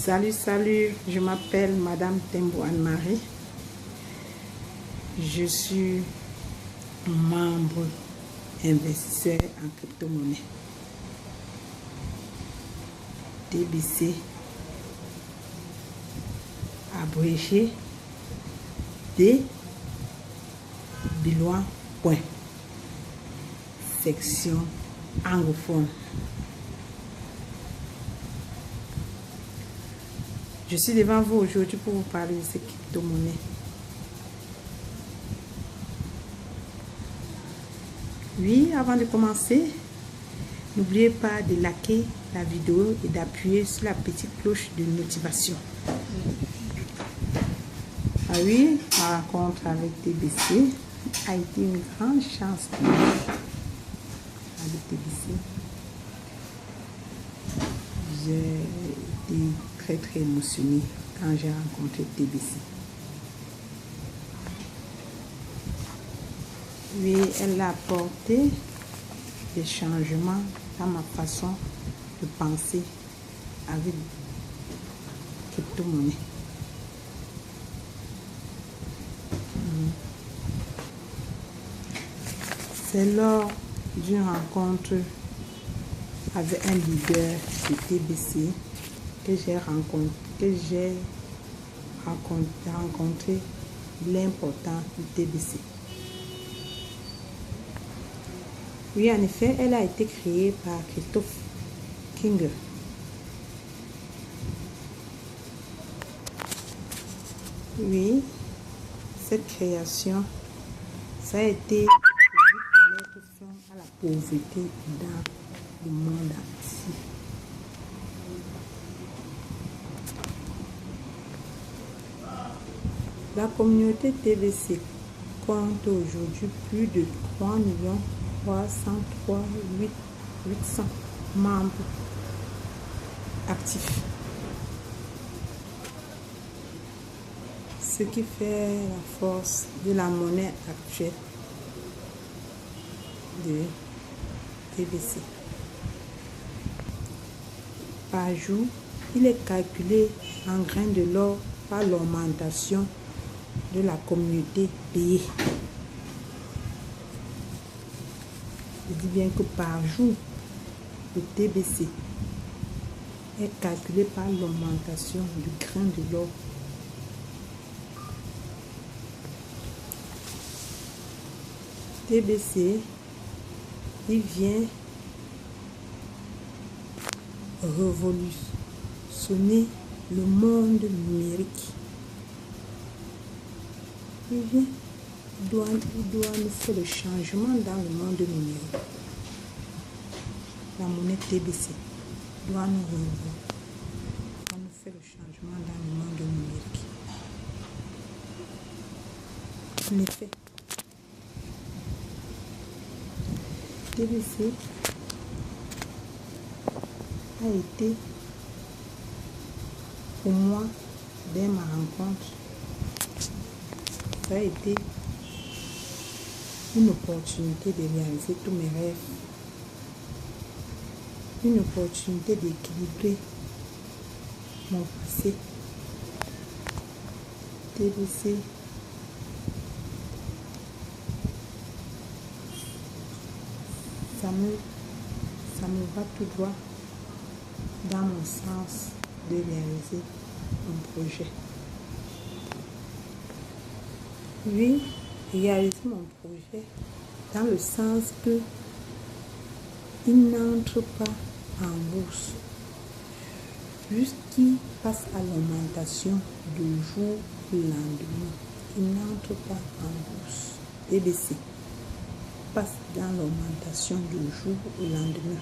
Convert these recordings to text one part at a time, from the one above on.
Salut, je m'appelle Madame Tembo Anne-Marie. Je suis membre investisseur en crypto-monnaie. TBC, abrégé D Biloin Point, section anglophone. Je suis devant vous aujourd'hui pour vous parler de ces crypto-monnaies. Oui, avant de commencer, n'oubliez pas de liker la vidéo et d'appuyer sur la petite cloche de notification. Ah oui, ma rencontre avec TBC a été une grande chance avec TBC. J'ai été très émotionnée quand j'ai rencontré TBC. Oui, elle a apporté des changements dans ma façon de penser avec crypto-monnaie. C'est lors d'une rencontre avec un leader de TBC que j'ai rencontré l'importance du TBC. Oui, en effet, elle a été créée par Christophe King. Oui, cette création, ça a été pour mettre fin à la pauvreté dans le monde entier. La communauté TBC compte aujourd'hui plus de 3 303 800 membres actifs. Ce qui fait la force de la monnaie actuelle de TBC. Par jour, il est calculé en grains de l'or par l'augmentation de la communauté payée. Je dis bien que par jour, le TBC est calculé par l'augmentation du grain de l'or. TBC, il vient révolutionner le monde numérique. Il doit nous faire le changement dans le monde numérique. La monnaie TBC doit nous faire le changement dans le monde numérique. En effet, TBC a été pour moi, dès ma rencontre, ça a été une opportunité de réaliser tous mes rêves, une opportunité d'équilibrer mon passé. TBC ça me va tout droit dans mon sens de réaliser mon projet. Oui, réaliser mon projet dans le sens que il n'entre pas en bourse, puisqu'il passe à l'augmentation de jour au lendemain. Il n'entre pas en bourse. TBC passe dans l'augmentation du jour au lendemain.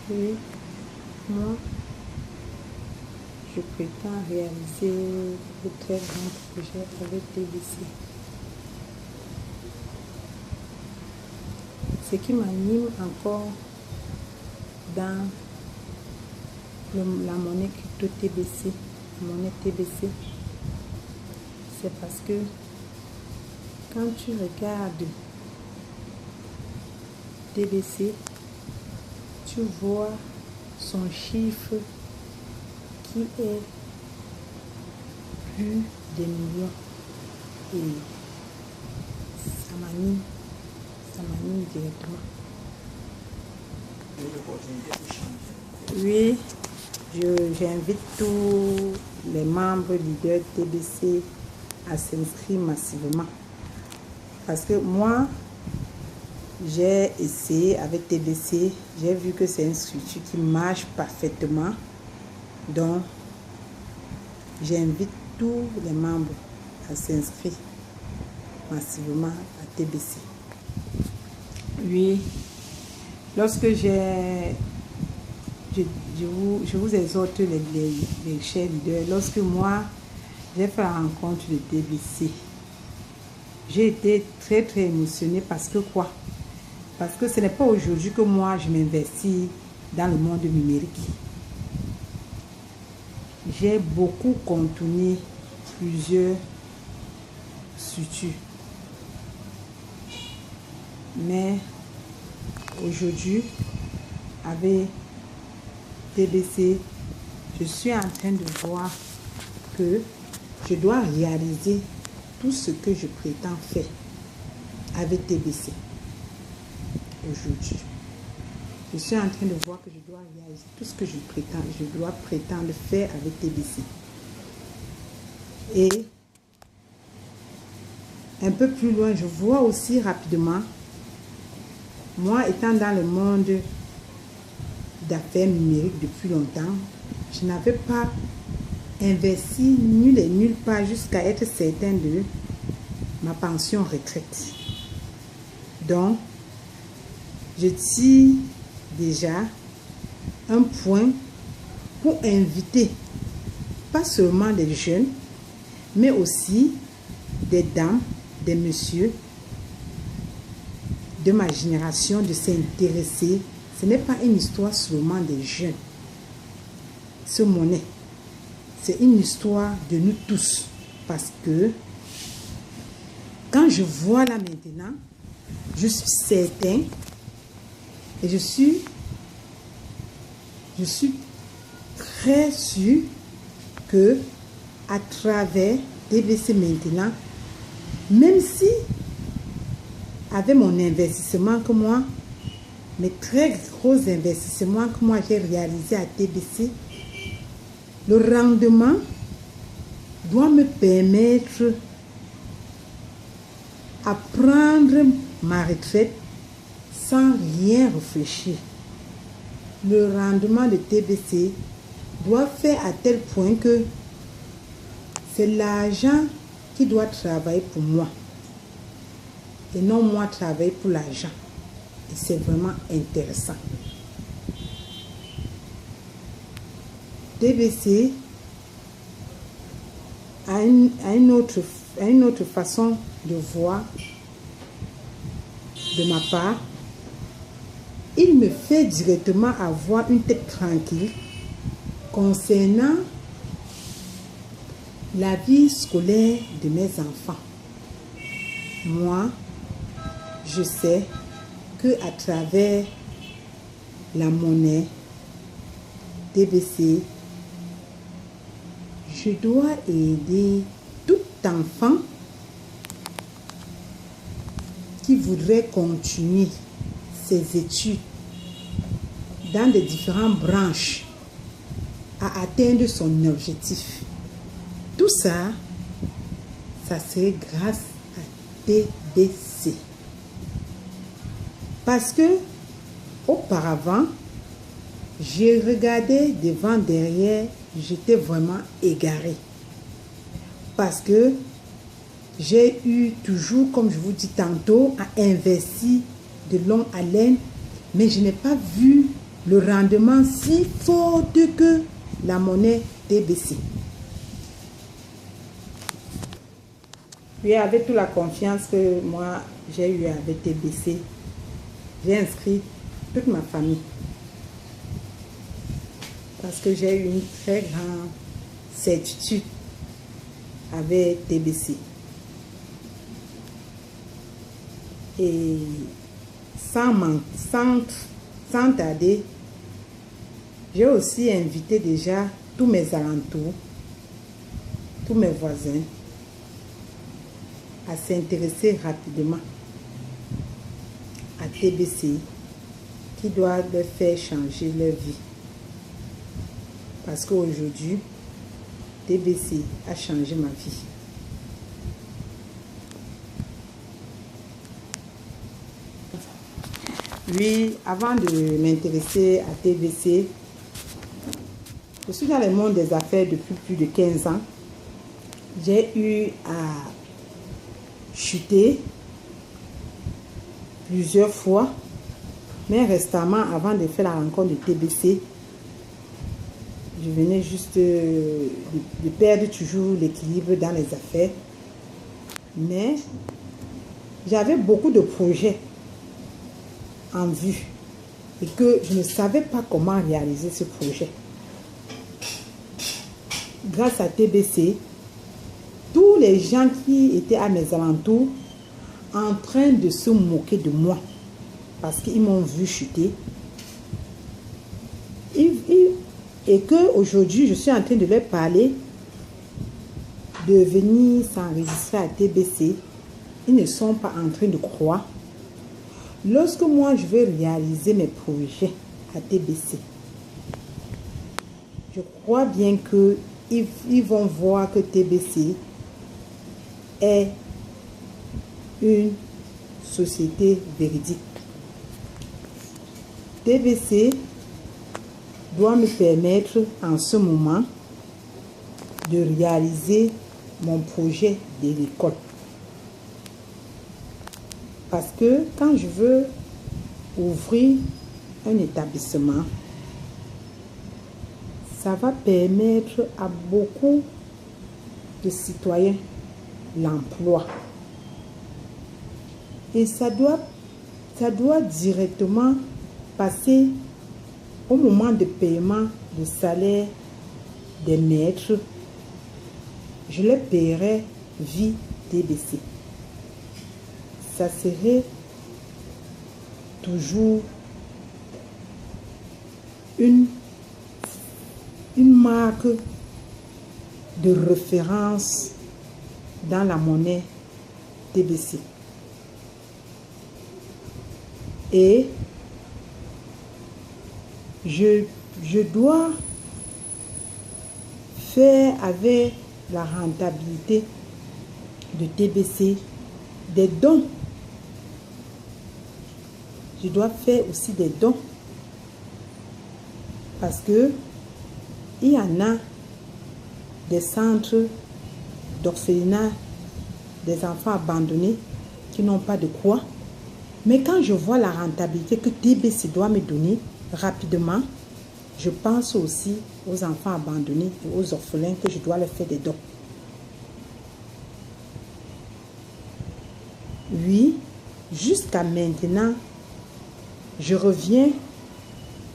Oui, moi, je prétends réaliser de très grands projets avec TBC. Ce qui m'anime encore dans la monnaie crypto TBC, c'est parce que quand tu regardes TBC, tu vois son chiffre qui est plus de millions. Et ça m'anime directement. Oui, j'invite tous les membres leaders TBC à s'inscrire massivement. Parce que moi, j'ai essayé avec TBC, j'ai vu que c'est une structure qui marche parfaitement. Donc, j'invite tous les membres à s'inscrire massivement à TBC. Oui, lorsque je vous exhorte les chers leaders, lorsque moi, j'ai fait la rencontre de TBC, j'ai été très émotionnée parce que quoi? Parce que ce n'est pas aujourd'hui que moi, je m'investis dans le monde numérique. J'ai beaucoup contourné plusieurs structures. Mais aujourd'hui, avec TBC, je suis en train de voir que je dois réaliser tout ce que je prétends faire avec TBC. Aujourd'hui, je suis en train de voir que je dois réaliser tout ce que je dois prétendre faire avec TBC. Et un peu plus loin, je vois aussi rapidement, moi étant dans le monde d'affaires numériques depuis longtemps, je n'avais pas investi nulle part jusqu'à être certain de ma pension retraite. Donc, je tire déjà un point pour inviter pas seulement des jeunes, mais aussi des dames, des messieurs de ma génération de s'intéresser. Ce n'est pas une histoire seulement des jeunes. Ce monnaie, c'est une histoire de nous tous. Parce que quand je vois là maintenant, je suis certain et je suis très sûr que à travers TBC maintenant, même si avec mon investissement que moi, mes très gros investissements que moi j'ai réalisés à TBC, le rendement doit me permettre à prendre ma retraite sans rien réfléchir. Le rendement de TBC doit faire à tel point que c'est l'argent qui doit travailler pour moi et non moi travailler pour l'argent. Et c'est vraiment intéressant. TBC a une autre façon de voir de ma part. Il me fait directement avoir une tête tranquille concernant la vie scolaire de mes enfants. Moi, je sais que à travers la monnaie TBC, je dois aider tout enfant qui voudrait continuer ses études dans les différentes branches à atteindre son objectif. Tout ça, ça serait grâce à TBC. Parce que auparavant, j'ai regardé devant, derrière, j'étais vraiment égaré. Parce que j'ai eu toujours, comme je vous dis tantôt, à investir de longue haleine, mais je n'ai pas vu le rendement si fort que la monnaie TBC. Puis avec toute la confiance que moi j'ai eue avec TBC, j'ai inscrit toute ma famille. Parce que j'ai eu une très grande certitude avec TBC. Et sans tarder, j'ai aussi invité déjà tous mes alentours, tous mes voisins à s'intéresser rapidement à TBC qui doit leur faire changer leur vie. Parce qu'aujourd'hui, TBC a changé ma vie. Oui, avant de m'intéresser à TBC, je suis dans le monde des affaires depuis plus de 15 ans. J'ai eu à chuter plusieurs fois, mais récemment, avant de faire la rencontre de TBC, je venais juste de perdre toujours l'équilibre dans les affaires. Mais j'avais beaucoup de projets en vue et que je ne savais pas comment réaliser ce projet. Grâce à TBC, tous les gens qui étaient à mes alentours en train de se moquer de moi parce qu'ils m'ont vu chuter et que aujourd'hui je suis en train de leur parler de venir s'enregistrer à TBC. Ils ne sont pas en train de croire. Lorsque moi je veux réaliser mes projets à TBC, je crois bien que ils vont voir que TBC est une société véridique. TBC doit me permettre en ce moment de réaliser mon projet de l'école. Parce que quand je veux ouvrir un établissement, ça va permettre à beaucoup de citoyens l'emploi. Et ça doit directement passer au moment de paiement de salaire des maîtres. Je les paierai via TBC. Ça serait toujours une marque de référence dans la monnaie TBC. Et je dois faire avec la rentabilité de TBC des dons. Je dois faire aussi des dons parce que il y en a des centres d'orphelinat des enfants abandonnés qui n'ont pas de quoi. Mais quand je vois la rentabilité que TBC doit me donner rapidement, je pense aussi aux enfants abandonnés et aux orphelins que je dois leur faire des dons. Oui, jusqu'à maintenant, je reviens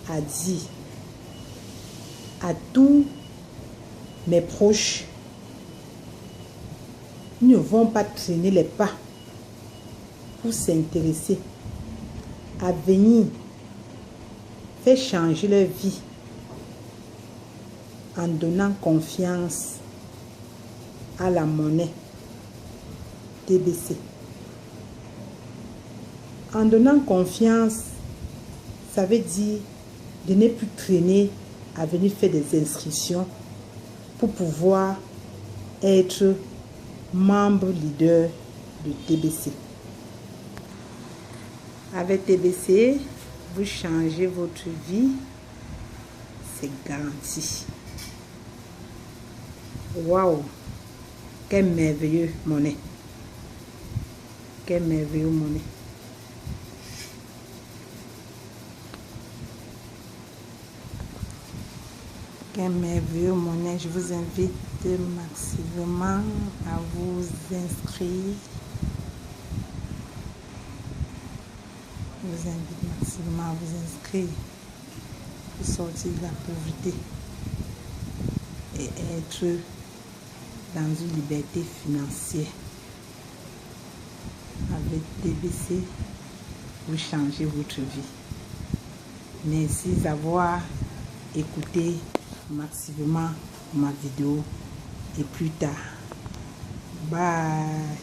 à dire à tous mes proches, ils ne vont pas traîner les pas pour s'intéresser à venir faire changer leur vie en donnant confiance à la monnaie TBC. En donnant confiance, ça veut dire de ne plus traîner à venir faire des inscriptions pour pouvoir être membre leader de TBC. Avec TBC, vous changez votre vie, c'est garanti. Waouh! Quelle merveilleuse monnaie! Quelle merveilleuse monnaie! Quelle merveilleuse monnaie! Je vous invite massivement à vous inscrire. Je vous invite massivement à vous inscrire pour sortir de la pauvreté et être dans une liberté financière. Avec TBC, vous changez votre vie. Merci d'avoir écouté massivement ma vidéo et plus tard. Bye.